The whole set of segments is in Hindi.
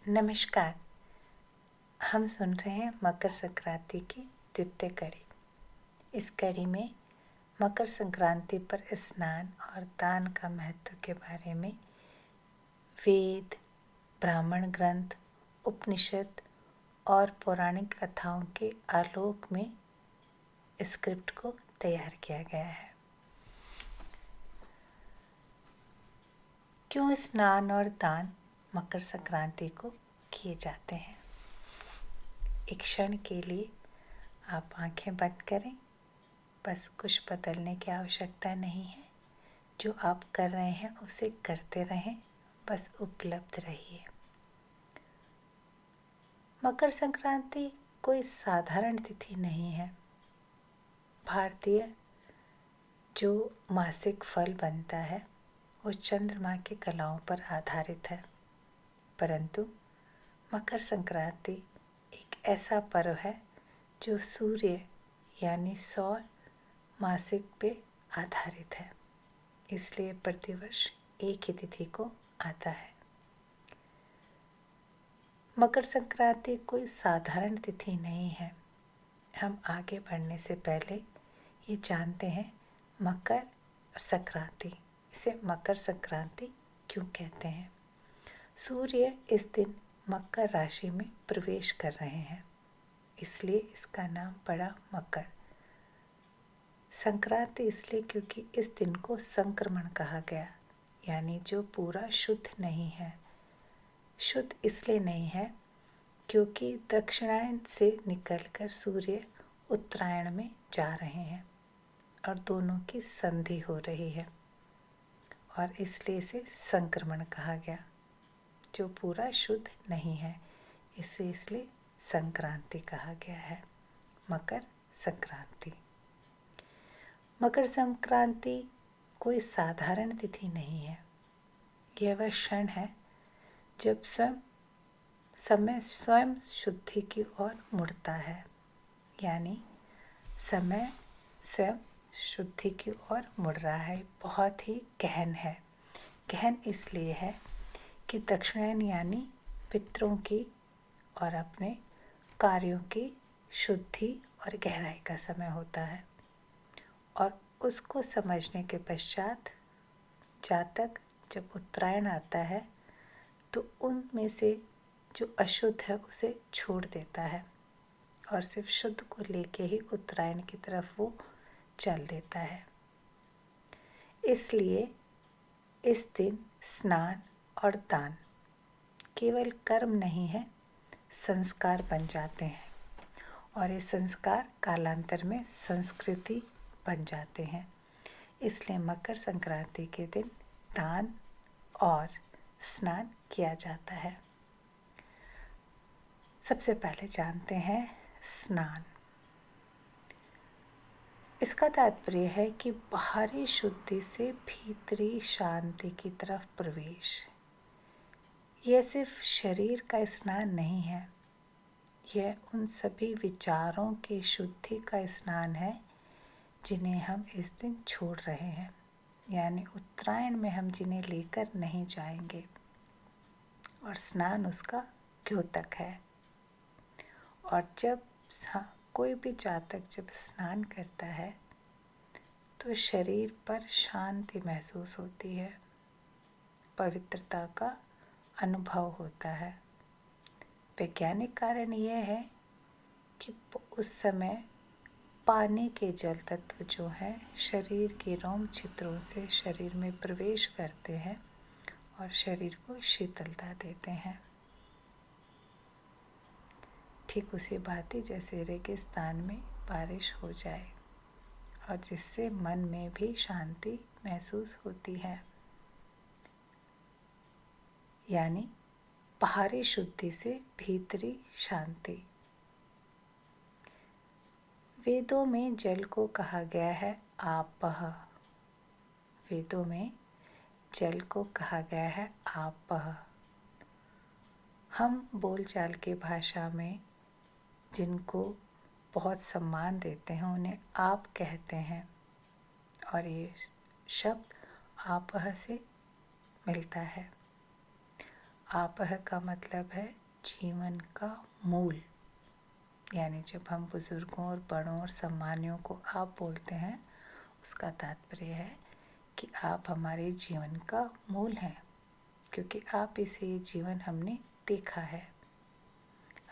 नमस्कार। हम सुन रहे हैं मकर संक्रांति की द्वितीय कड़ी। इस कड़ी में मकर संक्रांति पर स्नान और दान का महत्व के बारे में वेद, ब्राह्मण ग्रंथ, उपनिषद और पौराणिक कथाओं के आलोक में स्क्रिप्ट को तैयार किया गया है। क्यों स्नान और दान मकर संक्रांति को किए जाते हैं? एक क्षण के लिए आप आंखें बंद करें। बस कुछ बदलने की आवश्यकता नहीं है। जो आप कर रहे हैं उसे करते रहें, बस उपलब्ध रहिए। मकर संक्रांति कोई साधारण तिथि नहीं है। भारतीय जो मासिक फल बनता है वो चंद्रमा की कलाओं पर आधारित है, परंतु मकर संक्रांति एक ऐसा पर्व है जो सूर्य यानी सौर मासिक पे आधारित है, इसलिए प्रतिवर्ष एक ही तिथि को आता है। मकर संक्रांति कोई साधारण तिथि नहीं है। हम आगे बढ़ने से पहले ये जानते हैं मकर संक्रांति, इसे मकर संक्रांति क्यों कहते हैं। सूर्य इस दिन मकर राशि में प्रवेश कर रहे हैं, इसलिए इसका नाम पड़ा मकर संक्रांति। इसलिए क्योंकि इस दिन को संक्रमण कहा गया, यानी जो पूरा शुद्ध नहीं है। शुद्ध इसलिए नहीं है क्योंकि दक्षिणायन से निकलकर सूर्य उत्तरायण में जा रहे हैं और दोनों की संधि हो रही है, और इसलिए इसे संक्रमण कहा गया। जो पूरा शुद्ध नहीं है, इसे इसलिए संक्रांति कहा गया है, मकर संक्रांति। मकर संक्रांति कोई साधारण तिथि नहीं है। यह वह क्षण है जब समय स्वयं शुद्धि की ओर मुड़ता है, यानी समय स्वयं शुद्धि की ओर मुड़ रहा है। बहुत ही गहन है। गहन इसलिए है कि दक्षिणायन यानी पितरों की और अपने कार्यों की शुद्धि और गहराई का समय होता है, और उसको समझने के पश्चात जातक जब उत्तरायण आता है तो उनमें से जो अशुद्ध है उसे छोड़ देता है और सिर्फ शुद्ध को लेके ही उत्तरायण की तरफ वो चल देता है। इसलिए इस दिन स्नान और दान केवल कर्म नहीं है, संस्कार बन जाते हैं, और ये संस्कार कालांतर में संस्कृति बन जाते हैं। इसलिए मकर संक्रांति के दिन दान और स्नान किया जाता है। सबसे पहले जानते हैं स्नान। इसका तात्पर्य है कि बाहरी शुद्धि से भीतरी शांति की तरफ प्रवेश। यह सिर्फ शरीर का स्नान नहीं है, यह उन सभी विचारों की शुद्धि का स्नान है जिन्हें हम इस दिन छोड़ रहे हैं, यानी उत्तरायण में हम जिन्हें लेकर नहीं जाएंगे, और स्नान उसका द्योतक है। और जब कोई भी जातक जब स्नान करता है तो शरीर पर शांति महसूस होती है, पवित्रता का अनुभव होता है। वैज्ञानिक कारण यह है कि उस समय पानी के जल तत्व जो हैं शरीर के रोम छिद्रों से शरीर में प्रवेश करते हैं और शरीर को शीतलता देते हैं। ठीक उसी भांति जैसे रेगिस्तान में बारिश हो जाए और जिससे मन में भी शांति महसूस होती है, यानी बाहरी शुद्धि से भीतरी शांति। वेदों में जल को कहा गया है आपः। वेदों में जल को कहा गया है आपः। हम बोलचाल की भाषा में जिनको बहुत सम्मान देते हैं उन्हें आप कहते हैं, और ये शब्द आपः से मिलता है। आपः का मतलब है जीवन का मूल, यानी जब हम बुजुर्गों और बड़ों और सम्मानियों को आप बोलते हैं, उसका तात्पर्य है कि आप हमारे जीवन का मूल हैं, क्योंकि आप इसे जीवन हमने देखा है।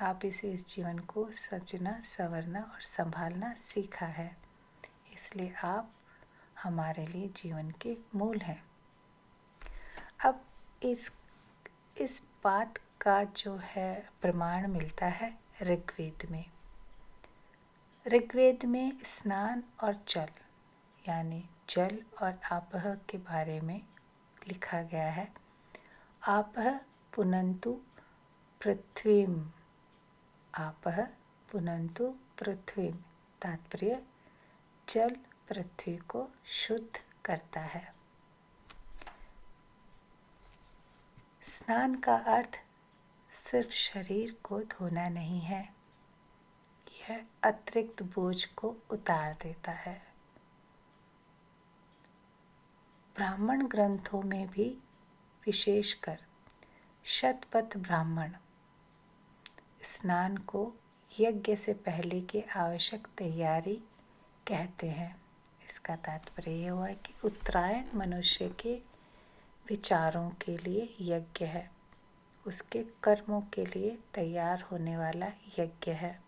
आप इसे इस जीवन को सजना, संवरना और संभालना सीखा है, इसलिए आप हमारे लिए जीवन के मूल हैं। अब इस बात का जो है प्रमाण मिलता है ऋग्वेद में। ऋग्वेद में स्नान और जल, यानी जल और आपः के बारे में लिखा गया है। आपः पुनन्तु पृथ्वीम, आपः पुनन्तु पृथ्वीम, तात्पर्य जल पृथ्वी को शुद्ध करता है। स्नान का अर्थ सिर्फ शरीर को धोना नहीं है, यह अतिरिक्त बोझ को उतार देता है। ब्राह्मण ग्रंथों में भी, विशेषकर शतपथ ब्राह्मण, स्नान को यज्ञ से पहले की आवश्यक तैयारी कहते हैं। इसका तात्पर्य यह हुआ कि उत्तरायण मनुष्य के विचारों के लिए यज्ञ है, उसके कर्मों के लिए तैयार होने वाला यज्ञ है।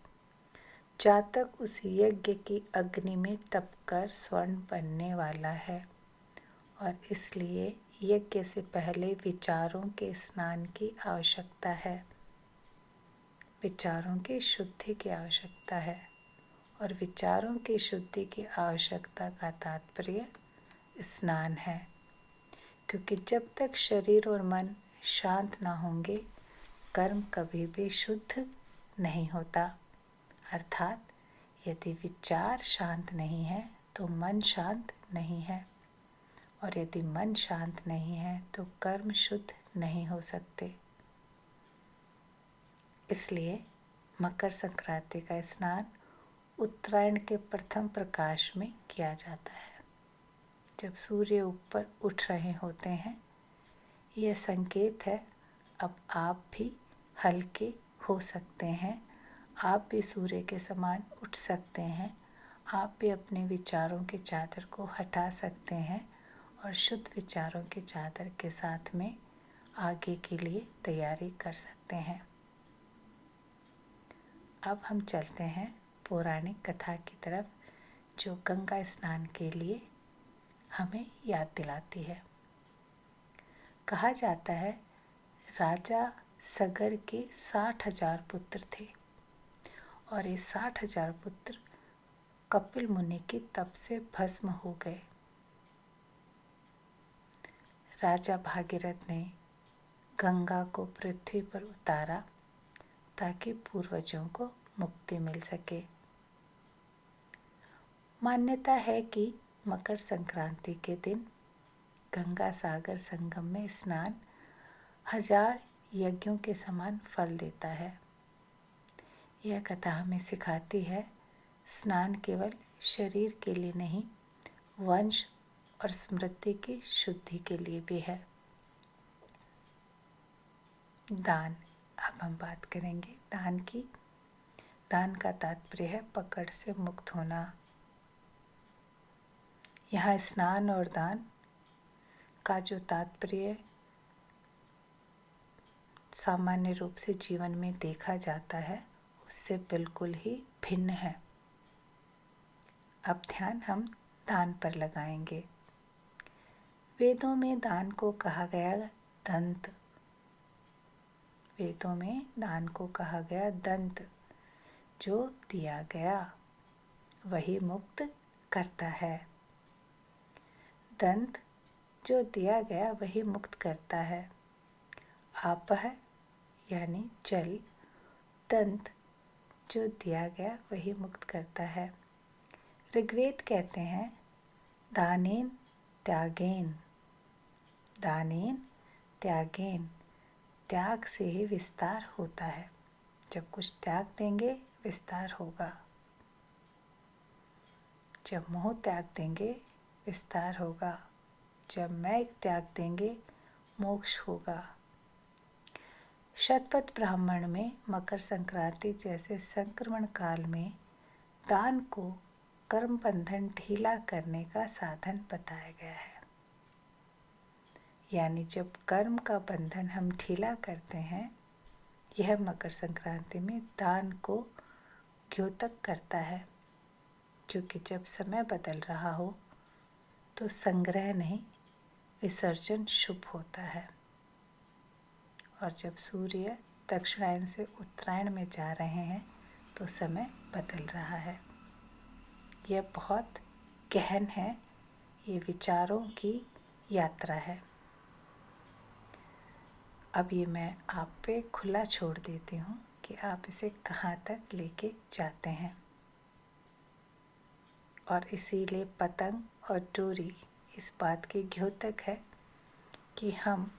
जातक उस यज्ञ की अग्नि में तपकर स्वर्ण बनने वाला है, और इसलिए यज्ञ से पहले विचारों के स्नान की आवश्यकता है, विचारों की शुद्धि की आवश्यकता है। और विचारों की शुद्धि की आवश्यकता का तात्पर्य स्नान है, क्योंकि जब तक शरीर और मन शांत ना होंगे, कर्म कभी भी शुद्ध नहीं होता। अर्थात यदि विचार शांत नहीं है तो मन शांत नहीं है, और यदि मन शांत नहीं है तो कर्म शुद्ध नहीं हो सकते। इसलिए मकर संक्रांति का स्नान उत्तरायण के प्रथम प्रकाश में किया जाता है, जब सूर्य ऊपर उठ रहे होते हैं। यह संकेत है अब आप भी हल्के हो सकते हैं, आप भी सूर्य के समान उठ सकते हैं, आप भी अपने विचारों की चादर को हटा सकते हैं और शुद्ध विचारों की चादर के साथ में आगे के लिए तैयारी कर सकते हैं। अब हम चलते हैं पौराणिक कथा की तरफ, जो गंगा स्नान के लिए हमें याद दिलाती है। कहा जाता है राजा सगर के 60,000 पुत्र थे, और ये 60,000 पुत्र कपिल मुनि की तप से भस्म हो गए। राजा भागीरथ ने गंगा को पृथ्वी पर उतारा ताकि पूर्वजों को मुक्ति मिल सके। मान्यता है कि मकर संक्रांति के दिन गंगा सागर संगम में स्नान 1000 यज्ञों के समान फल देता है। यह कथा हमें सिखाती है स्नान केवल शरीर के लिए नहीं, वंश और स्मृति की शुद्धि के लिए भी है। दान, अब हम बात करेंगे दान की। दान का तात्पर्य है पकड़ से मुक्त होना। यहाँ स्नान और दान का जो तात्पर्य सामान्य रूप से जीवन में देखा जाता है, उससे बिल्कुल ही भिन्न है। अब ध्यान हम दान पर लगाएंगे। वेदों में दान को कहा गया दंत, वेदों में दान को कहा गया दंत, जो दिया गया वही मुक्त करता है। दंत, जो दिया गया वही मुक्त करता है। आपः यानी जल, दंत, जो दिया गया वही मुक्त करता है। ऋग्वेद कहते हैं दानेन त्यागेन, दानेन त्यागेन, त्याग से ही विस्तार होता है। जब कुछ त्याग देंगे विस्तार होगा, जब मोह त्याग देंगे विस्तार होगा, जब मैं त्याग देंगे मोक्ष होगा। शतपथ ब्राह्मण में मकर संक्रांति जैसे संक्रमण काल में दान को कर्म बंधन ढीला करने का साधन बताया गया है। यानी जब कर्म का बंधन हम ढीला करते हैं, यह मकर संक्रांति में दान को द्योतक करता है, क्योंकि जब समय बदल रहा हो तो संग्रह नहीं विसर्जन शुभ होता है। और जब सूर्य दक्षिणायन से उत्तरायण में जा रहे हैं तो समय बदल रहा है। यह बहुत गहन है, ये विचारों की यात्रा है। अब ये मैं आप पे खुला छोड़ देती हूँ कि आप इसे कहाँ तक लेके जाते हैं। और इसीलिए पतंग और डोरी इस बात की द्योतक है कि हम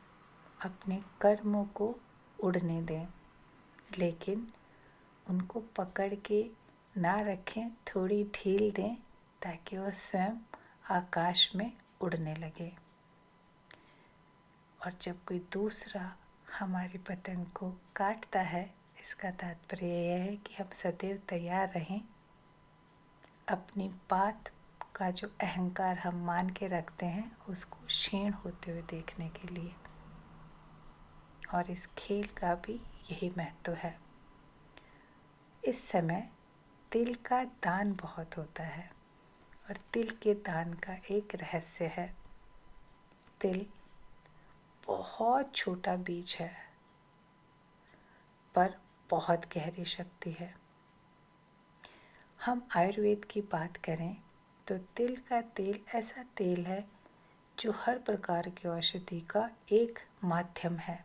अपने कर्मों को उड़ने दें, लेकिन उनको पकड़ के ना रखें, थोड़ी ढील दें ताकि वह स्वयं आकाश में उड़ने लगे। और जब कोई दूसरा हमारी पतंग को काटता है, इसका तात्पर्य यह है कि हम सदैव तैयार रहें अपनी बात का जो अहंकार हम मान के रखते हैं उसको क्षीण होते हुए देखने के लिए। और इस खेल का भी यही महत्व है। इस समय तिल का दान बहुत होता है और तिल के दान का एक रहस्य है। तिल बहुत छोटा बीज है पर बहुत गहरी शक्ति है। हम आयुर्वेद की बात करें तो तिल का तेल ऐसा तेल है जो हर प्रकार की औषधि का एक माध्यम है।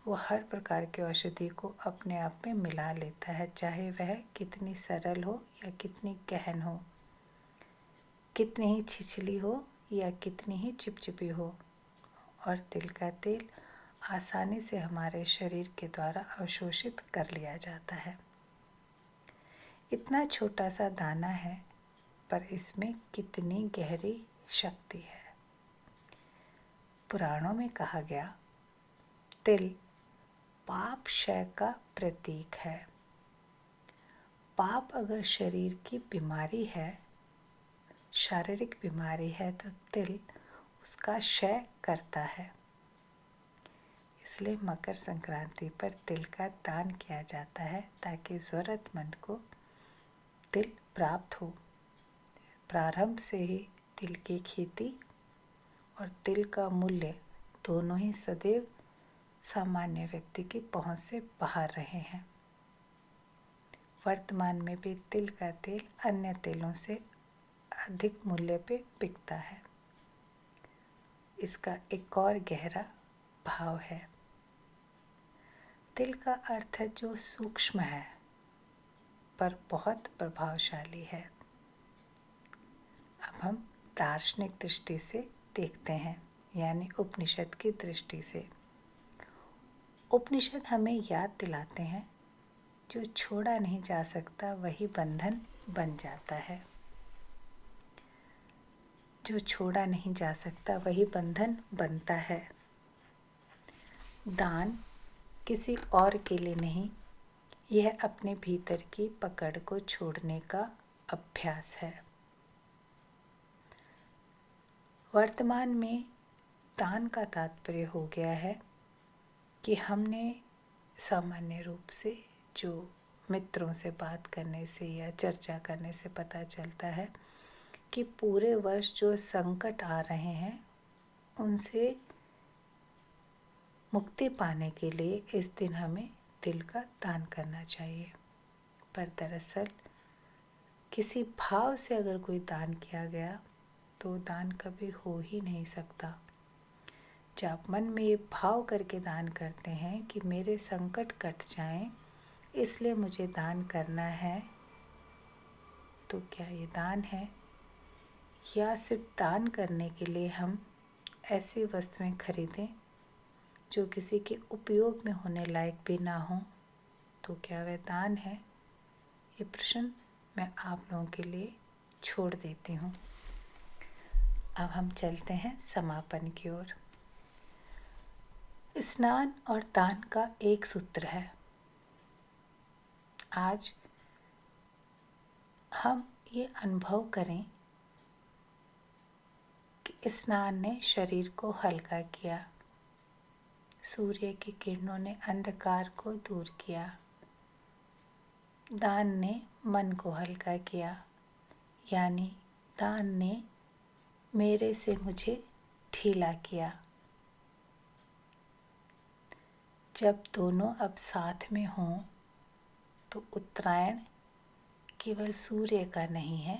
वो हर प्रकार की औषधि को अपने आप में मिला लेता है, चाहे वह कितनी सरल हो या कितनी गहन हो, कितनी ही छिछली हो या कितनी ही चिपचिपी हो। और तिल का तेल आसानी से हमारे शरीर के द्वारा अवशोषित कर लिया जाता है। इतना छोटा सा दाना है पर इसमें कितनी गहरी शक्ति है। पुराणों में कहा गया, तिल पाप क्षय का प्रतीक है। पाप अगर शरीर की बीमारी है, शारीरिक बीमारी है, तो तिल उसका क्षय करता है। इसलिए मकर संक्रांति पर तिल का दान किया जाता है ताकि ज़रूरतमंद को तिल प्राप्त हो। प्रारंभ से ही तिल की खेती और तिल का मूल्य दोनों ही सदैव सामान्य व्यक्ति की पहुंच से बाहर रहे हैं। वर्तमान में भी तिल का तेल अन्य तेलों से अधिक मूल्य पे बिकता है। इसका एक और गहरा भाव है। तिल का अर्थ है जो सूक्ष्म है पर बहुत प्रभावशाली है। अब हम दार्शनिक दृष्टि से देखते हैं, यानी उपनिषद की दृष्टि से। उपनिषद हमें याद दिलाते हैं, जो छोड़ा नहीं जा सकता वही बंधन बन जाता है। जो छोड़ा नहीं जा सकता वही बंधन बनता है। दान किसी और के लिए नहीं, यह अपने भीतर की पकड़ को छोड़ने का अभ्यास है। वर्तमान में दान का तात्पर्य हो गया है कि हमने सामान्य रूप से जो मित्रों से बात करने से या चर्चा करने से पता चलता है कि पूरे वर्ष जो संकट आ रहे हैं उनसे मुक्ति पाने के लिए इस दिन हमें तिल का दान करना चाहिए। पर दरअसल किसी भाव से अगर कोई दान किया गया तो दान कभी हो ही नहीं सकता। जब आप मन में ये भाव करके दान करते हैं कि मेरे संकट कट जाएं, इसलिए मुझे दान करना है, तो क्या ये दान है? या सिर्फ दान करने के लिए हम ऐसी वस्तुएं खरीदें जो किसी के उपयोग में होने लायक भी ना हो, तो क्या वह दान है? ये प्रश्न मैं आप लोगों के लिए छोड़ देती हूँ। अब हम चलते हैं समापन की ओर। स्नान और दान का एक सूत्र है। आज हम ये अनुभव करें कि स्नान ने शरीर को हल्का किया, सूर्य की किरणों ने अंधकार को दूर किया, दान ने मन को हल्का किया, यानी दान ने मेरे से मुझे ढीला किया। जब दोनों अब साथ में हों तो उत्तरायण केवल सूर्य का नहीं है,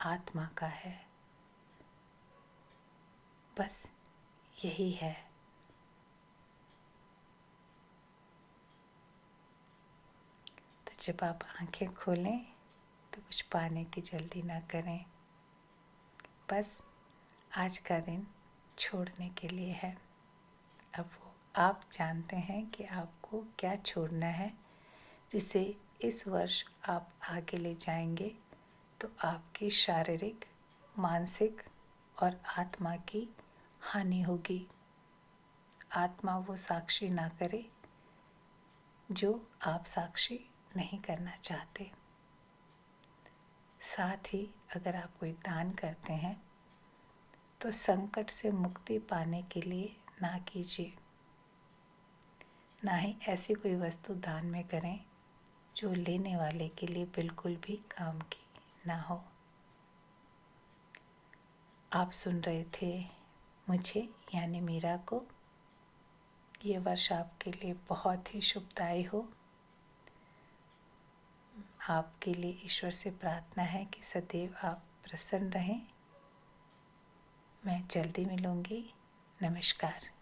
आत्मा का है। बस यही है। तो जब आप आंखें खोलें तो कुछ पाने की जल्दी ना करें। बस आज का दिन छोड़ने के लिए है। अब वो आप जानते हैं कि आपको क्या छोड़ना है, जिसे इस वर्ष आप आगे ले जाएंगे तो आपकी शारीरिक, मानसिक और आत्मा की हानि होगी। आत्मा वो साक्षी ना करे जो आप साक्षी नहीं करना चाहते। साथ ही अगर आप कोई दान करते हैं तो संकट से मुक्ति पाने के लिए ना कीजिए। ना ही ऐसी कोई वस्तु दान में करें जो लेने वाले के लिए बिल्कुल भी काम की ना हो। आप सुन रहे थे मुझे यानी मीरा को। ये वर्ष आपके लिए बहुत ही शुभदायी हो। आपके लिए ईश्वर से प्रार्थना है कि सदैव आप प्रसन्न रहें। मैं जल्दी मिलूँगी। नमस्कार।